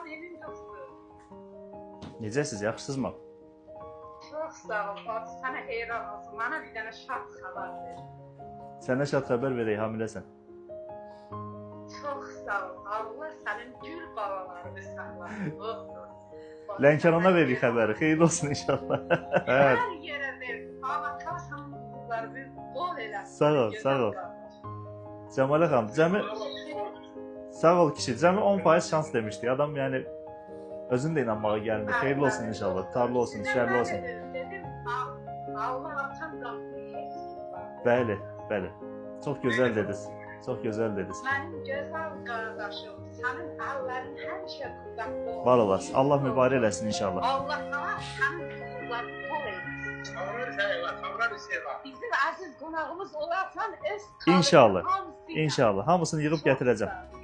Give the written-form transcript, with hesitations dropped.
evin dostum. Necəsiz, yaxşısınızmı? Çox sağ ol, bacı, sənə heyran olsun. Mənə bir dənə şad xəbər ver. Sənə şad xəbər verək, hamiləsən. Çox sağ ol, Allah sənin gül balalarını saxlasın. Lənkərana veririk xəbəri, xeyirli olsun inşallah. Hər yerə ver, amma kasanlar bir bol eləsin. Sağ ol, sağ ol. Cəmalə xanım, sağ ol kişi, cəmi 10% şans demişdik. Adam yəni özün də inanmağa gəlmir. Xeyirli olsun inşallah, tutarlı olsun, şərli olsun. Dedim, Allah atan qapıyı. Bəli, bəli. Çox gözəl dediniz. Çox gözəl dediniz. Mənim gözəl qardaşım, sənin əllərin həmişə qüvvətli olsun. Var olasın. Allah mübarək eləsin inşallah. Allah sana həmin qulları bol eylesin. Bizim əziz qonağımız olarsan öz İnşallah. İnşallah. Hamısını yığıb gətirəcəm.